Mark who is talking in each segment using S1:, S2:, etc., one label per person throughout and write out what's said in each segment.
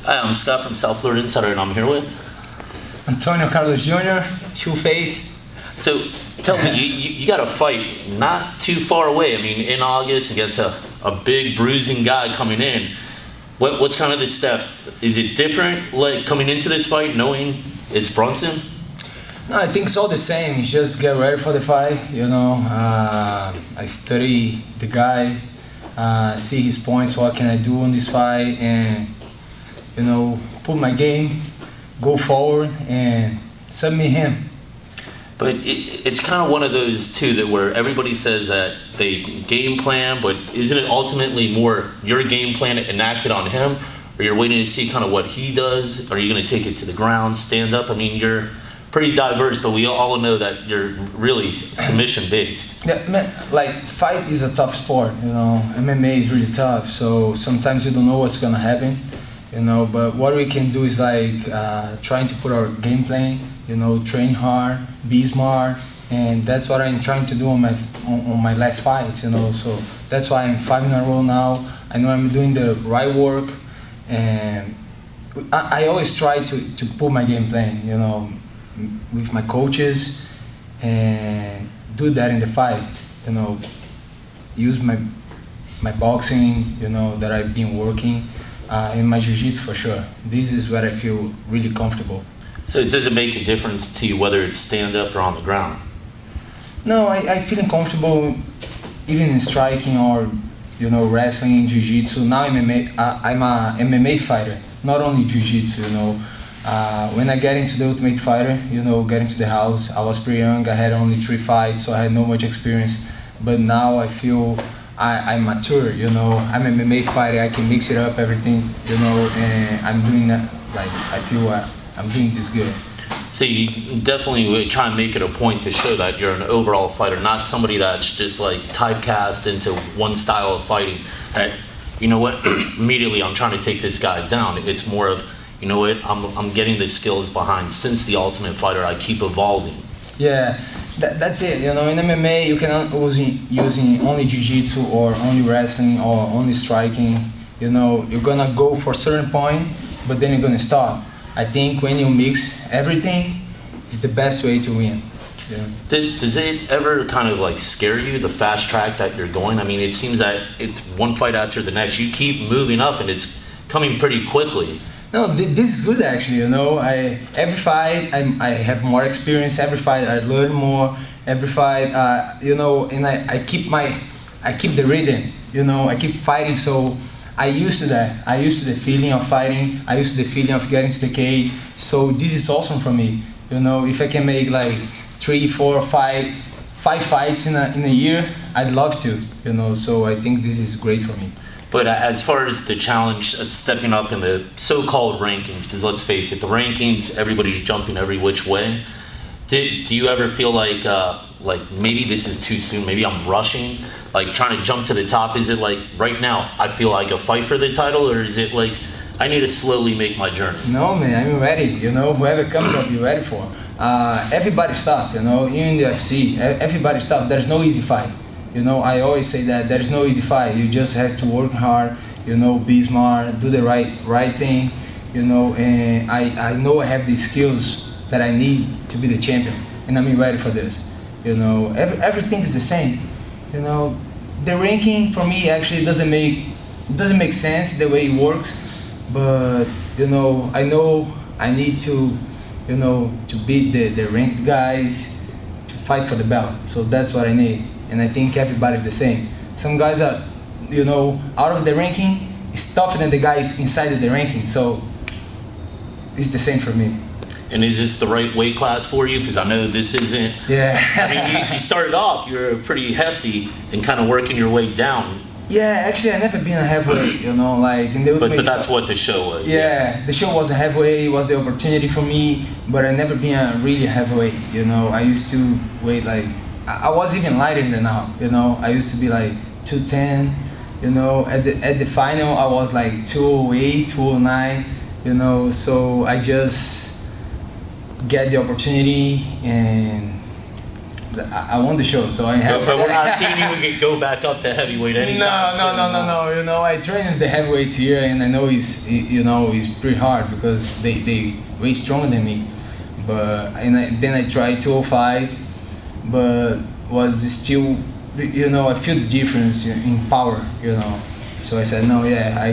S1: Hi, I'm Scott from South Florida Insider, and I'm here with
S2: Antonio Carlos Jr., Two-Face.
S1: So tell me, you got a fight not too far away. I mean, in August against a big bruising guy coming in. What's kind of the steps? Is it different, like coming into this fight, knowing it's Brunson?
S2: No, I think it's all the same. It's just get ready for the fight. I study the guy, see his points, what can I do on this fight, and put my game, go forward, and submit him.
S1: But it's kind of one of those too that where everybody says that they game plan, but isn't it ultimately more your game plan enacted on him, or you're waiting to see kind of what he does? Are you going to take it to the ground, stand up? I mean, you're pretty diverse, but we all know that you're really submission based.
S2: Yeah, man, like fight is a tough sport. MMA is really tough. So sometimes you don't know what's going to happen. But what we can do is like trying to put our game plan. Train hard, be smart, and that's what I'm trying to do on my last fights. So that's why I'm 5 in a row now. I know I'm doing the right work, and I always try to put my game plan, with my coaches, and do that in the fight. Use my boxing, that I've been working, and my jiu-jitsu for sure. This is where I feel really comfortable.
S1: So it doesn't make a difference to you whether it's stand up or on the ground?
S2: No, I feel comfortable even in striking or wrestling, jiu-jitsu. Now I'm a MMA fighter, not only jiu-jitsu. When I get into the Ultimate Fighter, get into the house, I was pretty young. I had only 3 fights, so I had no much experience. But now I feel I'm mature. I'm an MMA fighter. I can mix it up, everything. And I'm doing that. Like I feel I'm doing this good.
S1: So you definitely try and make it a point to show that you're an overall fighter, not somebody that's just like typecast into one style of fighting. That, immediately I'm trying to take this guy down. It's more of, I'm getting the skills behind. Since the Ultimate Fighter, I keep evolving.
S2: Yeah, that's it. In MMA, you cannot using only jiu-jitsu or only wrestling or only striking. You're gonna go for a certain point, but then you're gonna stop. I think when you mix everything, it's the best way to win. Yeah.
S1: Does it ever kind of like scare you, the fast track that you're going? I mean, it seems that it's one fight after the next. You keep moving up, and it's coming pretty quickly.
S2: No, this is good actually. Every fight I have more experience. Every fight I learn more. Every fight, and I keep the rhythm. I keep fighting. So I used to that. I used to the feeling of fighting. I used to the feeling of getting to the cage. So this is awesome for me. If I can make like 3, 4, 5 fights in a year, I'd love to. So I think this is great for me.
S1: But as far as the challenge, stepping up in the so-called rankings, because let's face it, the rankings, everybody's jumping every which way. Do you ever feel like maybe this is too soon? Maybe I'm rushing, like trying to jump to the top. Is it like right now I feel like a fight for the title, or is it like I need to slowly make my journey?
S2: No, man, I'm ready. Whoever comes up, you're ready for. Everybody's tough. Even in the UFC, everybody's tough. There's no easy fight. I always say that there is no easy fight. You just have to work hard. Be smart, do the right thing. And I know I have the skills that I need to be the champion, and I'm ready for this. Everything is the same. The ranking for me actually doesn't make sense the way it works, but I know I need to to beat the ranked guys to fight for the belt. So that's what I need, and I think everybody's the same. Some guys are out of the ranking is tougher than the guys inside of the ranking. So it's the same for me.
S1: And is this the right weight class for you? Because I know this isn't.
S2: Yeah.
S1: I mean, you started off, you're pretty hefty and kind of working your way down.
S2: Yeah, actually, I never been a heavyweight, like in the Ultimate.
S1: But that's what the show was.
S2: Yeah, the show was a heavyweight. It was the opportunity for me, but I never been a really heavyweight. I used to weigh like I was even lighter than now. I used to be like 210. At the final, I was like 208, 209. So I just get the opportunity and I won the show, so I'm happy.
S1: But we're not seeing you go back up to heavyweight anytime soon.
S2: No. You know, I train in the heavyweights here, and I know it's pretty hard because they way stronger than me. But then I tried 205, but was still, I feel the difference in power, So I said, no, yeah, I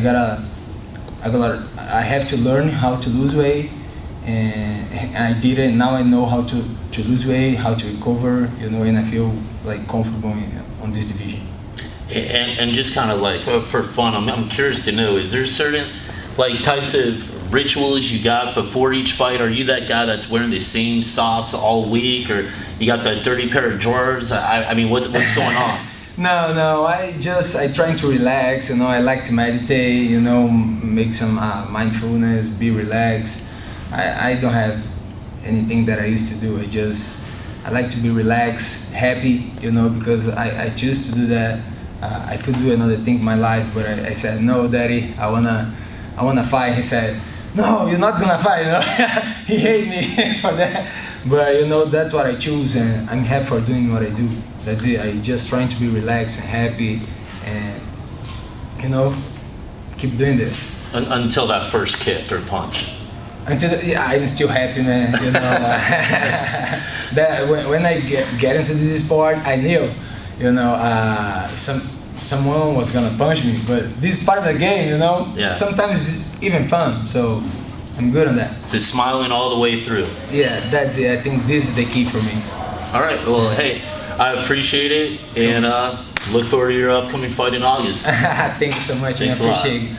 S2: have to learn how to lose weight, and I did it. Now I know how to lose weight, how to recover, and I feel like comfortable on this division.
S1: And just kind of like for fun, I'm curious to know, is there certain like types of rituals you got before each fight? Are you that guy that's wearing the same socks all week, or you got that dirty pair of drawers? I mean, what's going on?
S2: No, I try to relax, I like to meditate, make some mindfulness, be relaxed. I don't have anything that I used to do. I like to be relaxed, happy, because I choose to do that. I could do another thing in my life, but I said, no, Daddy, I wanna fight. He said, no, you're not gonna fight, He hated me for that. But that's what I choose, and I'm happy for doing what I do. That's it. I just trying to be relaxed and happy, and keep doing this.
S1: Until that first kick or punch.
S2: I'm still happy, man. That when I get into this sport, I knew, someone was gonna punch me. But this is part of the game,
S1: Yeah.
S2: Sometimes it's even fun. So I'm good on that.
S1: So smiling all the way through.
S2: Yeah, that's it. I think this is the key for me.
S1: All right. Well, hey, I appreciate it, and look forward to your upcoming fight in August.
S2: Thank you so much.
S1: Thanks
S2: I appreciate it.